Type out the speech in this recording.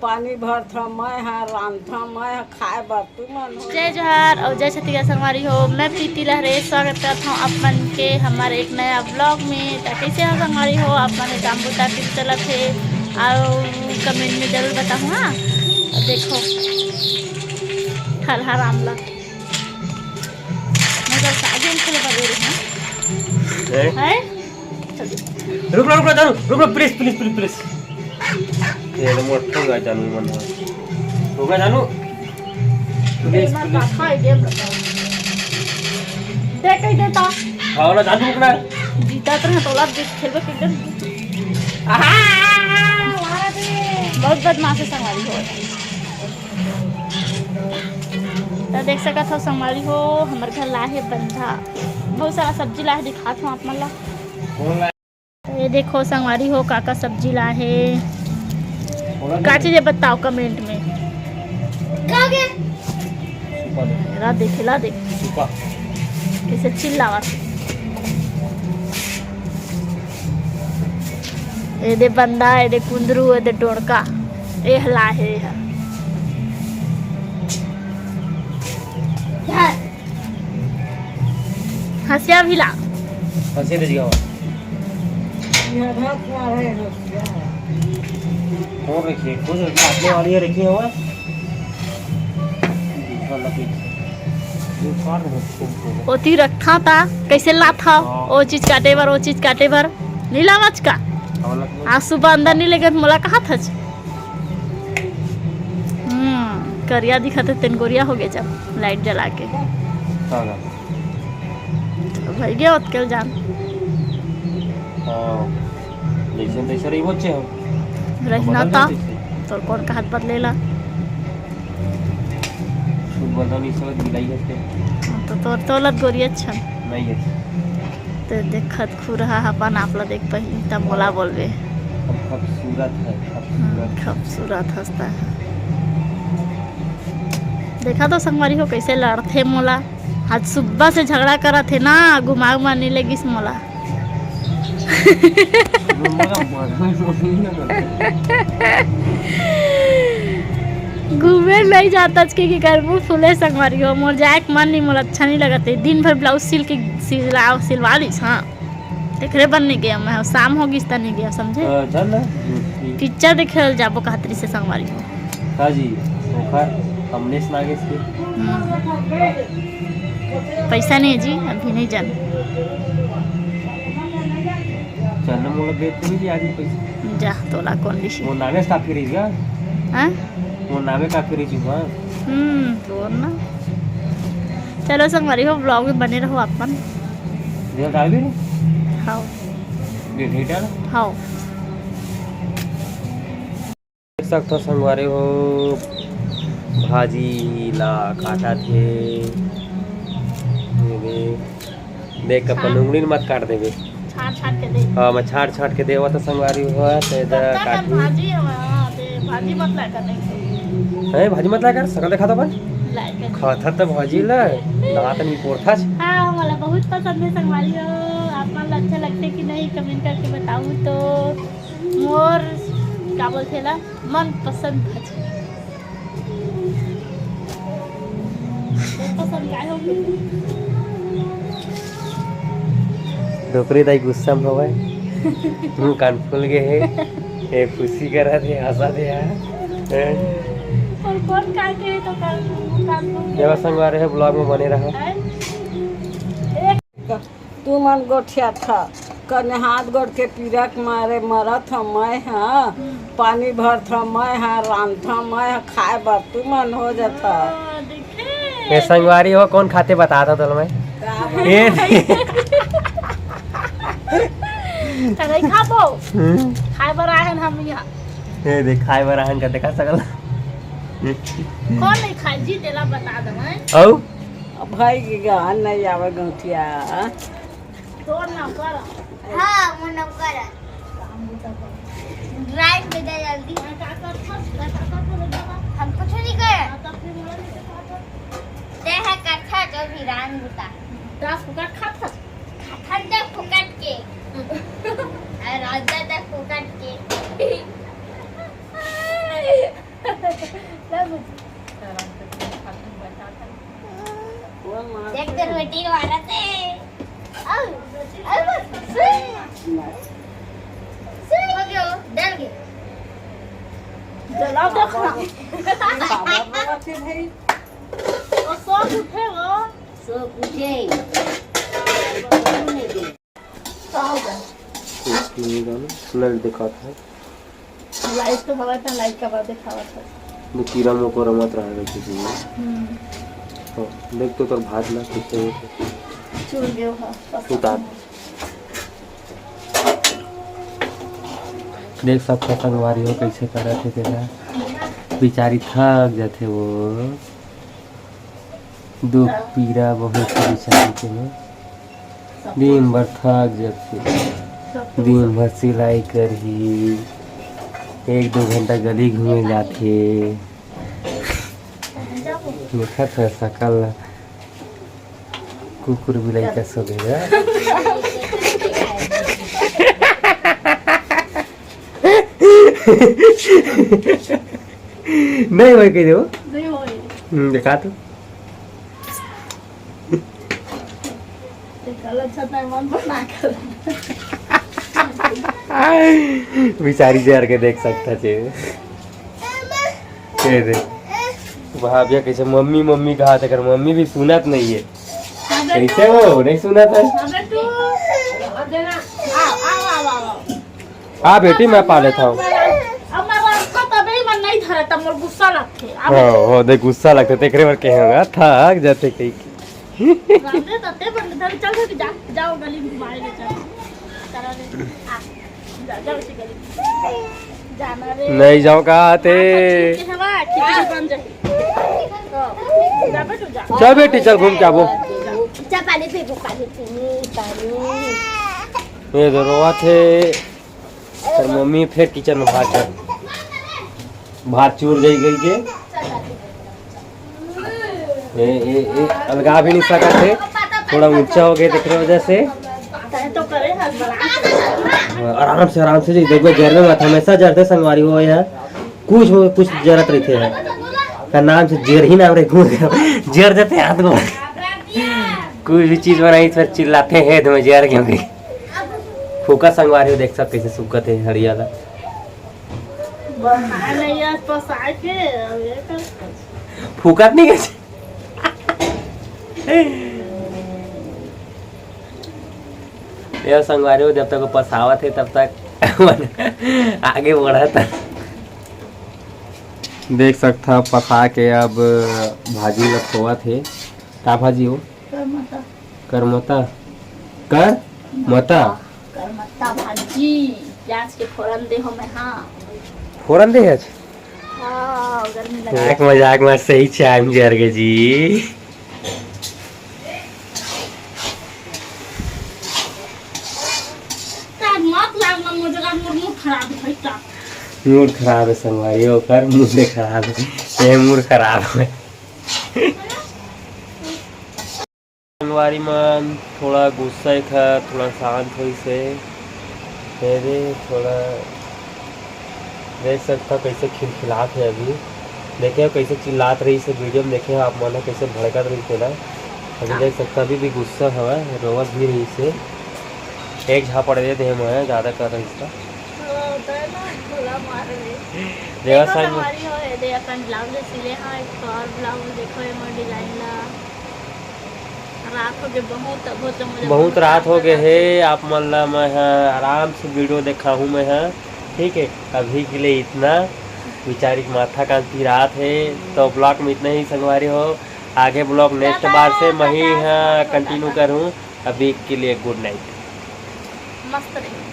पानी भर था मैं हाँ राम था मैं खाए बात जय जोहार और जय छत्तीसगढ़ संगवारी हो। मैं प्रीति लहरे स्वागत करता हूँ अपन के हमारे एक नया ब्लॉग में। कैसे हो संगवारी हो आप मैंने काम बुता के चलत है और कमेंट में जरूर बताऊँ। हाँ देखो हर हर आमला मैं आगे खेल है रुक प्लीज प्लीज प्लीज प्लीज ये रिमोट तो गया जानू मन होगा जानू प्लीज देख कहीं देता हां ना जानू कना जीता तो तोला देख खेलबे एकदम बहुत बदमाश संभाली हो। तो देख सकत हो संभाली हो हमारे घर लाहे बंधा बहुत सारा सब्जी लाहे दिखात हूँ आप मन ला। ये देखो संगवारी हो काका सब्जी लाहे का चीज़ बताओ कमेंट में। ला देख कैसे चिल्लावा ये दे बंदा ये दे कुंदरू ये दे टोड़का ये लाहे हंसिया भी ला हंसी दे जाओ और रखिए कुछ काटने वाली है रखी हुआ ओती रखा था कैसे ला था वो चीज काटे बार वो चीज काटे बार नहीं लावच का आज सुबह अंदर नहीं लेकर मोला कहा था करिया दिखा था तेन गोरिया हो गया जब लाइट जला के भाई गया उत्कल जान जैसे रही बच्चे हो रहना था तो कौन का हाथ बदलेला तो तोर तोलत गोरी अच्छा नहीं है तो देखत खुरहा अपन आपला देख पहली तब मोला बोलबे खूबसूरत है खूबसूरत हंसता है। देखा तो संगवारी हो कैसे लड़ते मोला आज सुबह से झगड़ा करा थे ना घुमा नहीं लगी मोला घूमे नहीं जाता कि करबू फूले संगवारी हो मोर जाए मन नहीं मोला अच्छा नहीं लगता दिन भर ब्लाउज सिलवा लीस। हाँ देखरे बन नहीं गया मैं शाम होगी तो नहीं गया समझे पिक्चर देखे जाबो कहतरी से संगवारी हो। हाँ जी हमने नागेश के पैसा नहीं जी अभी नहीं जान चलना मोला बेच नहीं आगे पैसा जा तोला कौन दिशी वो नागेश काफी रही क्या हां वो नामे काफी रही जी हां तो ना चलो संगवारी हो ब्लॉग में बने रहो अपन ये डाल भी हां ये नहीं डाल हां देख सकते हो संगवारी हो भाजी ला काटा थे देख अपन उंगली मत काट देवे छाट के दे। हां मैं छाट के देवा तो संगवारी हुआ तो इधर काट भाजी भाजी मत ला कर नहीं है भाजी मत ला कर सकल देखा तो अपन लाइक खाता तो भाजी ला ना तो नहीं पोरथा हां मला बहुत पसंद है संगवारी हो आप मन अच्छा लगते कि नहीं कमेंट करके बताऊं तो मोर क्या बोलते ला मन पसंद भाजी पसंद काय होगी डोकरी दाई गुस्सा में होवे तू कान फूल गए है ए खुशी करा थे हंसा दे यार और कौन काटे तो कान देवा संगवारी है ब्लॉग में बने रहो। तू मन गोठिया था कने हाथ गोड़ के पीरक मारे मरा था मैं हाँ पानी भर था मैं हाँ राम था मैं खाए बार तू मन हो जाता ये संगवारी हो कौन खाते बताता तो मैं तगई खाबो खाए बर आहन हम यहाँ ये देख खाए बर आहन का देखा सकल कौन नहीं खाई जी तेला बता दे मैं औ भाई के गान नहीं आवे गौठिया तोर नाम कर हाँ वो नाम कर ड्राइव पे जा जल्दी हम कुछ नहीं कर ते है कथा कर हिरान बुता दास फुकट खात था ठंडा फुकट के और राजा तक फुकट के देख तेरे बेटी को आना थे हो गयो डर गए जलाओ देखना भाई और सो उठेगा सो पूछे लाइट दिखाता है लाइट तो हवा था लाइट का बाद दिखावा था वो कीड़ा मकोड़ा मत रहेगा किसी में तो देख तो तोर भात ना कुछ चाहिए चुल गयो हा उतार देख सब संगवारी हो कैसे कर रहे थे तेरा बेचारी थक जाते वो दुख पीड़ा बहुत है बेचारी के में दिन भर थक जाते दिन भर सिलाई करही 1-2 घंटा गली घूमे जाते देखा था सकल कुकुर बिलाई का सोगेगा नहीं भाई कह दो नहीं होए दिखा तो गलत छता मन बना कर बेचारी जर के देख सकता छे कह दे भाभिया कैसे मम्मी मम्मी कहा था अगर मम्मी भी सुनत नहीं है कैसे वो नहीं सुनत है अबे तू देना आओ हाँ बेटी मैं पा लेता हूँ अब मैं रास्ता तबे मन नहीं धरा तब मोर गुस्सा लगथे अब हाँ देख गुस्सा लगता है तेरे बार कहेगा थक जाते कहीं गाने तते बंद धर चल जा जाओ गली में घुमाए ले चल करा रे आ जा उसी गली जाना रे नहीं जाओ कहा आते हवा खिचड़ी बन जाए जा बेटू जा चल बेटी चल घूम के आबो चा पानी पी पानी ये तो रोआ थे तर मम्मी फिर किचन में भात चूर गई के ये अलगा भी नहीं सका थे थोड़ा ऊंचा हो गया देखने वजह से तो करे हसबरा आराम से जी देखो घर में मत हमेशा जरते संगवारी हो यार कुछ जरूरत रहते है का नाम से जेर ही नाम रहे जर जाते हाथ को कोई भी चीज बनाई फिर चिल्लाते हैं तुम्हें जर क्योंकि फूका संगवारी हो देख सकते कैसे सूखत है हरियाला नहीं आज पास आके ये कर फूकत नहीं कैसे यह संगवारी हो जब तक वो पसावत है तब तक आगे बढ़ा था देख सकता पसा के अब भाजी लखोआ थे का भाजी हो करमता करमत्ता भाजी प्याज के फोरन दे हो मैं हां फोरन दे आज हां गर्मी लगा मजाक में सही चाइम जर के जी मत लागना मुझे का मूड खराब है का मूड खराब है संगवारी हो कर मूड खराब है ये मूड खराब है संगवारी मन थोड़ा गुस्सा था थोड़ा शांत हुई से मेरे थोड़ा देख सकता कैसे खिलखिलात है अभी देखे कैसे चिल्लात रही से वीडियो में देखे आप मानो कैसे भड़कत रही थे ना अभी देख सकता अभी भी गुस्सा हुआ रोवत भी रही से एक झापड़ दे दे मैं ज़्यादा कर रही इसका देखो हमारी हो है दे अपन ब्लाउज सिले हां एक और ब्लाउज देखो ये मोर डिजाइन ला रात हो गए बहुत रात हो गए है आप मन ला मैं आराम से वीडियो देखा हूँ मैं ठीक है अभी के लिए इतना बेचारी माथा कांति रात है तो ब्लॉग में इतना ही संगवारी हो आगे ब्लॉग नेक्स्ट बार से मैं ही कंटिन्यू करूँ अभी के लिए गुड नाइट मस्त रही